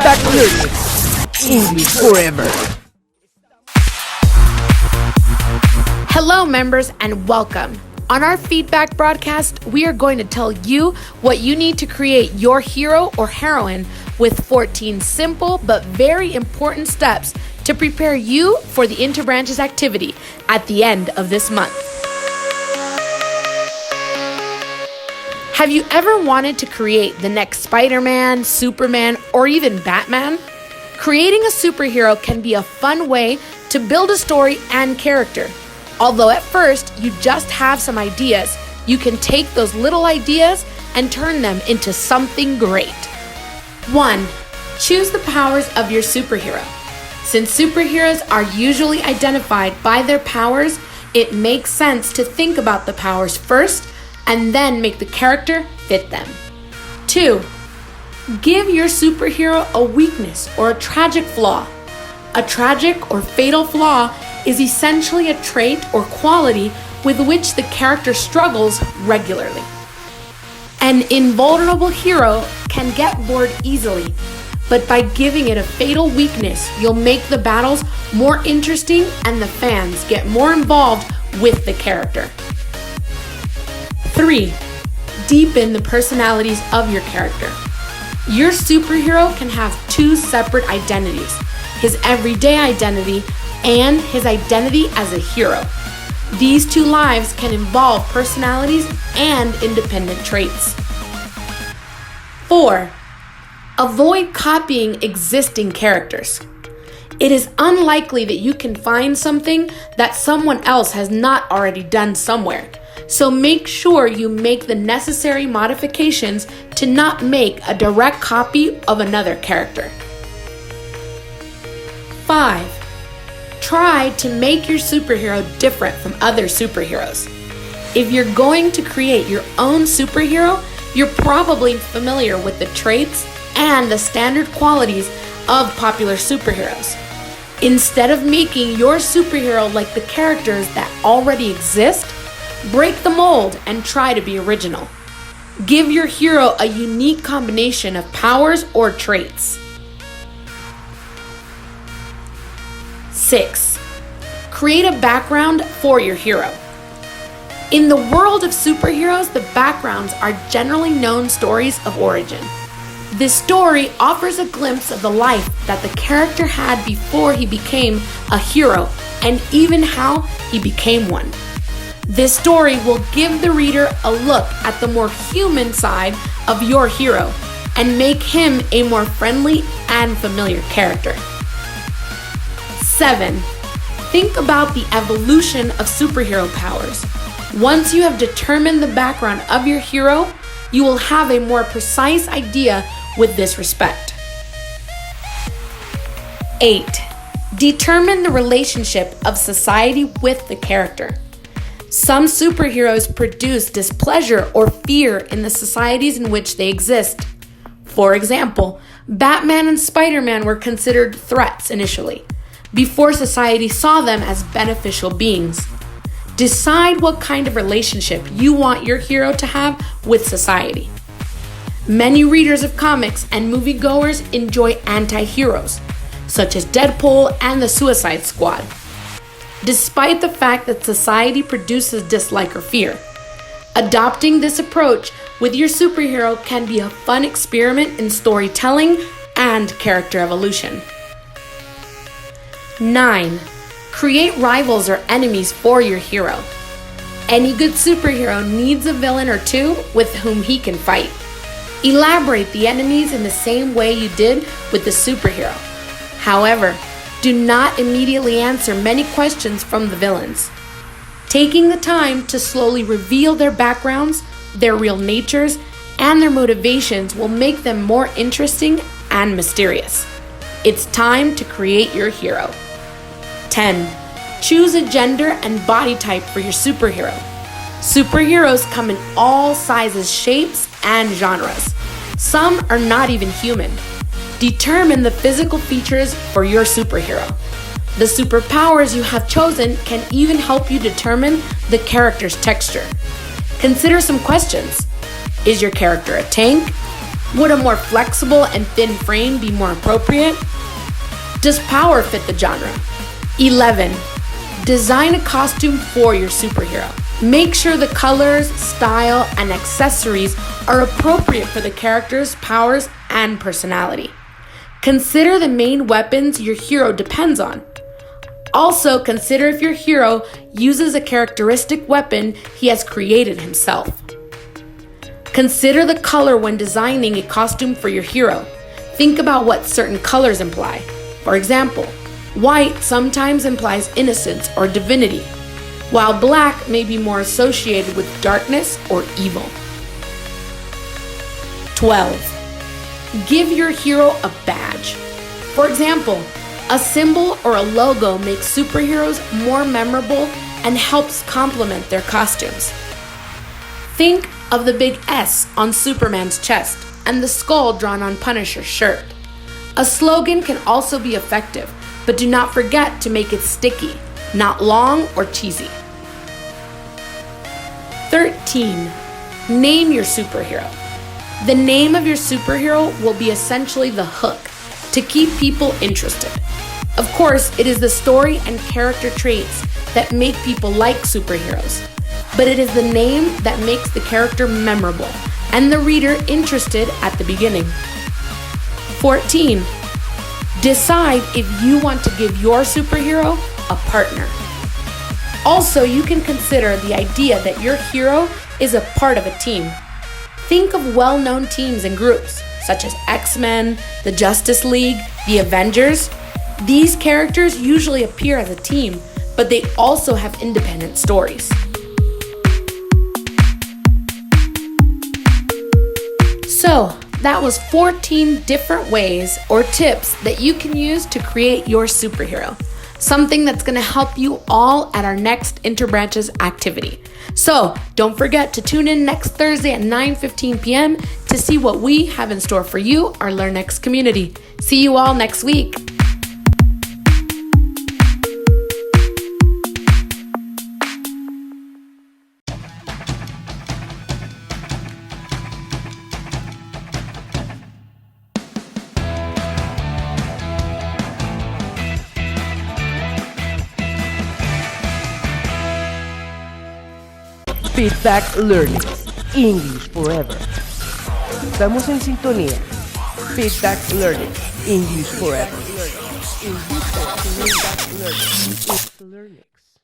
Feedback Learnex. English forever. Hello, members, and welcome. On our feedback broadcast, we are going to tell you what you need to create your hero or heroine with 14 simple but very important steps to prepare you for the Interbranches activity at the end of this month. Have you ever wanted to create the next Spider-Man, Superman, or even Batman? Creating a superhero can be a fun way to build a story and character. Although at first you just have some ideas, you can take those little ideas and turn them into something great. 1. Choose the powers of your superhero. Since superheroes are usually identified by their powers, it makes sense to think about the powers first and then make the character fit them. 2. Give your superhero a weakness or a tragic flaw. A tragic or fatal flaw is essentially a trait or quality with which the character struggles regularly. An invulnerable hero can get bored easily, but by giving it a fatal weakness, you'll make the battles more interesting and the fans get more involved with the character. 3. Deepen the personalities of your character. Your superhero can have two separate identities: his everyday identity and his identity as a hero. These two lives can involve personalities and independent traits. 4. Avoid copying existing characters. It is unlikely that you can find something that someone else has not already done somewhere, so make sure you make the necessary modifications to not make a direct copy of another character. 5. Try to make your superhero different from other superheroes. If you're going to create your own superhero, you're probably familiar with the traits and the standard qualities of popular superheroes. Instead of making your superhero like the characters that already exist, break the mold and try to be original. Give your hero a unique combination of powers or traits. 6. Create a background for your hero. In the world of superheroes, the backgrounds are generally known stories of origin. This story offers a glimpse of the life that the character had before he became a hero and even how he became one. This story will give the reader a look at the more human side of your hero and make him a more friendly and familiar character. 7. Think about the evolution of superhero powers. Once you have determined the background of your hero, you will have a more precise idea with this respect. 8. Determine the relationship of society with the character. Some superheroes produce displeasure or fear in the societies in which they exist. For example, Batman and Spider-Man were considered threats initially, before society saw them as beneficial beings. Decide what kind of relationship you want your hero to have with society. Many readers of comics and moviegoers enjoy anti-heroes, such as Deadpool and the Suicide Squad, despite the fact that society produces dislike or fear. Adopting this approach with your superhero can be a fun experiment in storytelling and character evolution. 9. Create rivals or enemies for your hero. Any good superhero needs a villain or two with whom he can fight. Elaborate the enemies in the same way you did with the superhero. However, do not immediately answer many questions from the villains. Taking the time to slowly reveal their backgrounds, their real natures, and their motivations will make them more interesting and mysterious. It's time to create your hero. 10. Choose a gender and body type for your superhero. Superheroes come in all sizes, shapes, and genres. Some are not even human. Determine the physical features for your superhero. The superpowers you have chosen can even help you determine the character's texture. Consider some questions. Is your character a tank, Would a more flexible and thin frame be more appropriate? Does power fit the genre? 11. Design a costume for your superhero. Make sure the colors, style, and accessories are appropriate for the character's powers and personality. Consider the main weapons your hero depends on. Also, consider if your hero uses a characteristic weapon he has created himself. Consider the color when designing a costume for your hero. Think about what certain colors imply. For example, white sometimes implies innocence or divinity, while black may be more associated with darkness or evil. 12. Give your hero a badge. For example, a symbol or a logo makes superheroes more memorable and helps complement their costumes. Think of the big S on Superman's chest and the skull drawn on Punisher's shirt. A slogan can also be effective, but do not forget to make it sticky, not long or cheesy. 13. Name your superhero. The name of your superhero will be essentially the hook to keep people interested. Of course, it is the story and character traits that make people like superheroes, but it is the name that makes the character memorable and the reader interested at the beginning. 14. Decide if you want to give your superhero a partner. Also, you can consider the idea that your hero is a part of a team. Think of well-known teams and groups, such as X-Men, the Justice League, the Avengers. These characters usually appear as a team, but they also have independent stories. So, that was 14 different ways or tips that you can use to create your superhero. Something that's going to help you all at our next Interbranches activity. So, don't forget to tune in next Thursday at 9:15 p.m. to see what we have in store for you, our Learnex community. See you all next week. Feedback Learnex, English Forever. Estamos en sintonía. Feedback Learnex, English Forever. Learnex.